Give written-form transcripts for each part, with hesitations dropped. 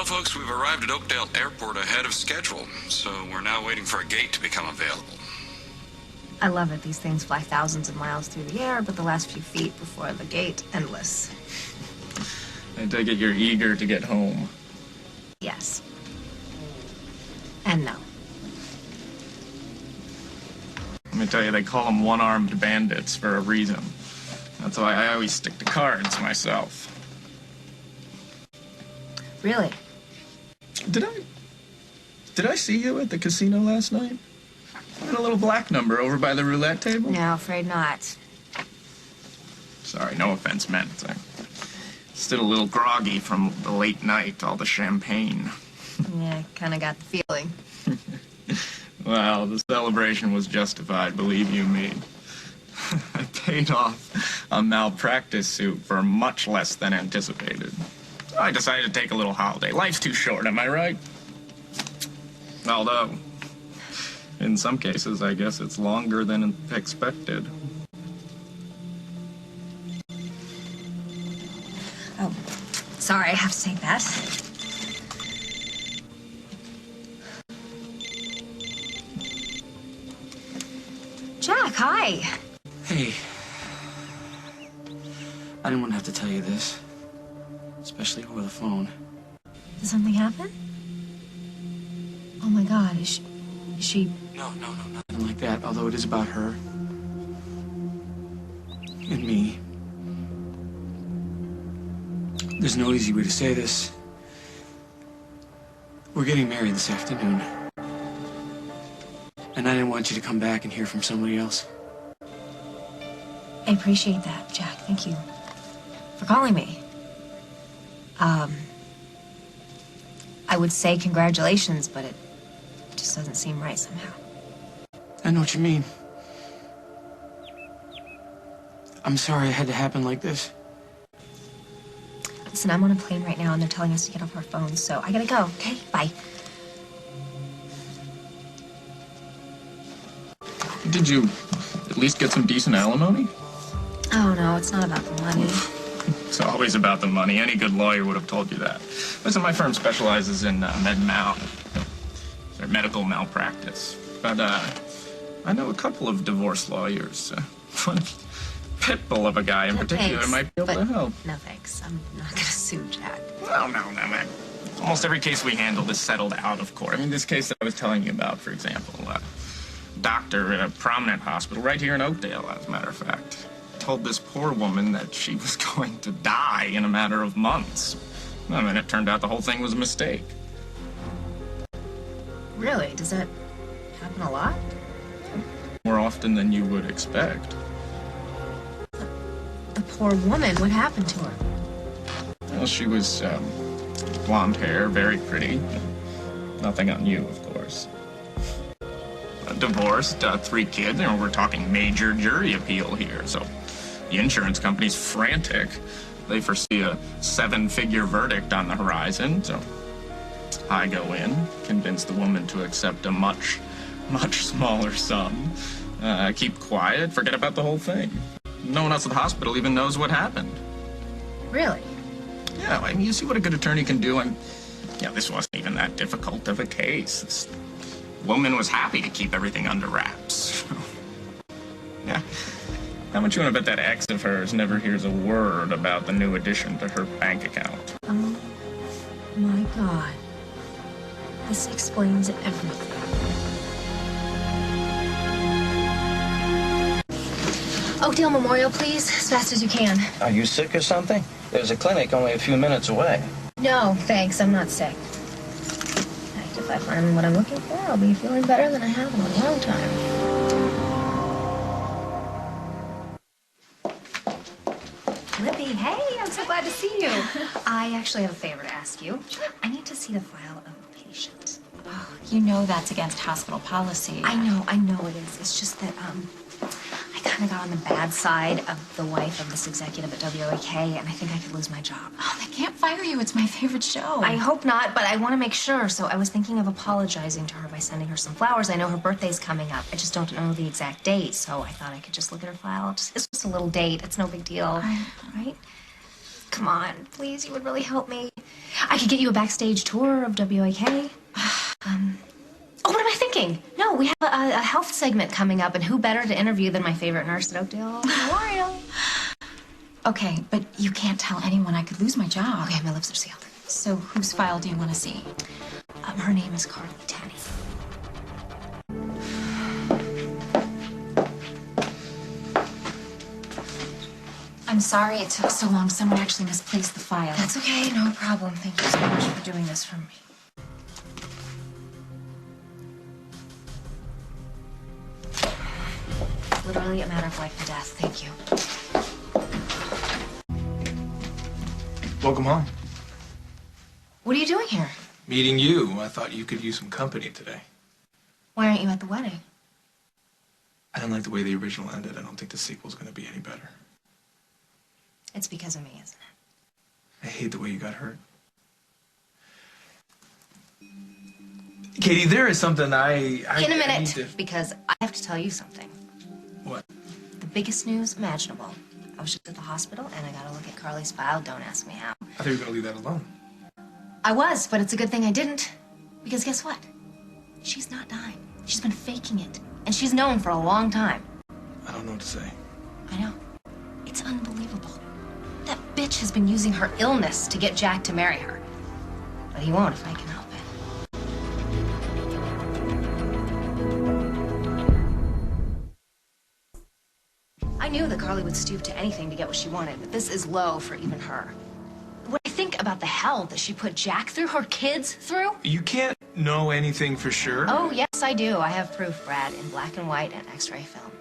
Well, folks, we've arrived at Oakdale Airport ahead of schedule, so we're now waiting for a gate to become available. I love it. These things fly thousands of miles through the air, but the last few feet before the gate, endless. I take it you're eager to get home. Yes. And no. Let me tell you, they call them one-armed bandits for a reason. That's why I always stick to cards myself. Really? Did I see you at the casino last night? In a little black number over by the roulette table? No, afraid not. Sorry, no offense meant. I'm still a little groggy from the late night, all the champagne. Yeah, kind of got the feeling. Well, the celebration was justified, believe you me. I paid off a malpractice suit for much less than anticipated. So I decided to take a little holiday. Life's too short, am I right? Although, in some cases, I guess it's longer than expected. Oh, sorry, I have to take that. Jack, hi. Hey. I didn't want to have to tell you this. Especially over the phone. Did something happen? Oh my God, is she... No, nothing like that. Although it is about her. And me. There's no easy way to say this. We're getting married this afternoon. And I didn't want you to come back and hear from somebody else. I appreciate that, Jack. Thank you for calling me. I would say congratulations, but it just doesn't seem right somehow. I know what you mean. I'm sorry it had to happen like this. Listen, I'm on a plane right now, and they're telling us to get off our phones, so I gotta go, okay? Bye. Did you at least get some decent alimony? Oh, no, it's not about the money. It's always about the money. Any good lawyer would have told you that. Listen, my firm specializes in medical malpractice. But I know a couple of divorce lawyers. One pitbull of a guy in particular thanks, might be able to help. No, thanks. I'm not gonna sue Jack. No, man. Almost every case we handled is settled out of court. I mean, this case that I was telling you about, for example, doctor at a prominent hospital right here in Oakdale, as a matter of fact, told this poor woman that she was going to die in a matter of months. I mean, it turned out the whole thing was a mistake. Really? Does that happen a lot? More often than you would expect. The poor woman, what happened to her? Well, she was blonde hair, very pretty. Nothing on you, of course. Divorced, 3 kids, and we're talking major jury appeal here, so the insurance company's frantic. They foresee a 7-figure verdict on the horizon, so I go in, convince the woman to accept a much smaller sum, keep quiet, forget about the whole thing. No one else at the hospital even knows what happened. Really? Yeah, I mean, you see what a good attorney can do, and this wasn't even that difficult of a case. This woman was happy to keep everything under wraps. Yeah. How much you want to bet that ex of hers never hears a word about the new addition to her bank account? Oh, my God. This explains everything. Oakdale Memorial, please, as fast as you can. Are you sick or something? There's a clinic only a few minutes away. No, thanks, I'm not sick. If I find what I'm looking for, I'll be feeling better than I have in a long time. Libby, hey, I'm so glad to see you. I actually have a favor to ask you. I need to see the file of a patient. Oh, you know that's against hospital policy. I know it is. It's just that, I kind of got on the bad side of the wife of this executive at WAK, and I think I could lose my job. Oh, they can't fire you. It's my favorite show. I hope not, but I want to make sure, so I was thinking of apologizing to her by sending her some flowers. I know her birthday's coming up. I just don't know the exact date, so I thought I could just look at her file. It's just a little date. It's no big deal, right? come on, please, you would really help me. I could get you a backstage tour of WAK. Oh, what am I thinking? No, we have a health segment coming up, and who better to interview than my favorite nurse at Oakdale Memorial? Okay, but you can't tell anyone I could lose my job. Okay, my lips are sealed. So whose file do you want to see? Her name is Carly Tanny. I'm sorry it took so long. Someone actually misplaced the file. That's okay, no problem. Thank you so much for doing this for me. Literally a matter of life and death. Thank you. Welcome home. What are you doing here? Meeting you. I thought you could use some company today. Why aren't you at the wedding? I didn't like the way the original ended. I don't think the sequel's going to be any better. It's because of me, isn't it? I hate the way you got hurt. Katie, there is something In a I minute, need to... because I have to tell you something. What? The biggest news imaginable. I was just at the hospital, and I got to look at Carly's file. Don't ask me how. I thought you were going to leave that alone. I was, but it's a good thing I didn't. Because guess what? She's not dying. She's been faking it. And she's known for a long time. I don't know what to say. I know. It's unbelievable. That bitch has been using her illness to get Jack to marry her. But he won't if I can help it. I knew that Carly would stoop to anything to get what she wanted, but this is low for even her. When I think about the hell that she put Jack through, her kids through... You can't know anything for sure. Oh, yes, I do. I have proof, Brad, in black and white and X-ray film.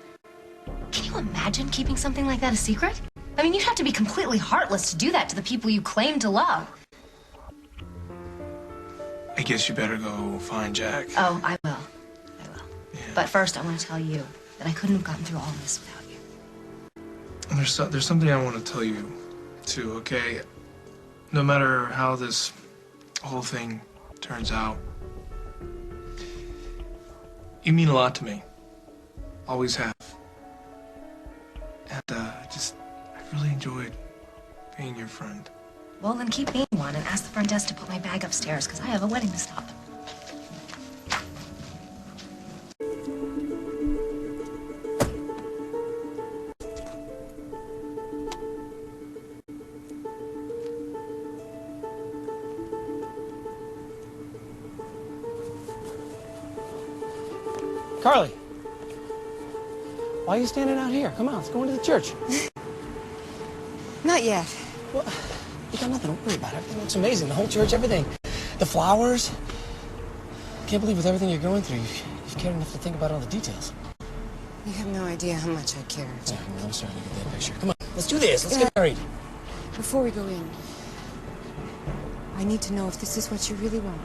Can you imagine keeping something like that a secret? I mean, you'd have to be completely heartless to do that to the people you claim to love. I guess you better go find Jack. Oh, I will. I will. Yeah. But first, I want to tell you that I couldn't have gotten through all of this without you. And there's something I want to tell you, too, okay? No matter how this whole thing turns out, you mean a lot to me. Always have. And, I really enjoyed being your friend. Well, then keep being one and ask the front desk to put my bag upstairs, because I have a wedding to stop. Carly, why are you standing out here? Come on, let's go into the church. Not yet. Well, you got nothing to worry about. Everything looks amazing. The whole church, everything. The flowers. I can't believe with everything you're going through, you've cared enough to think about all the details. You have no idea how much I care. Yeah, well, I'm starting to get that picture. Come on, let's do this. Let's get married. Before we go in, I need to know if this is what you really want.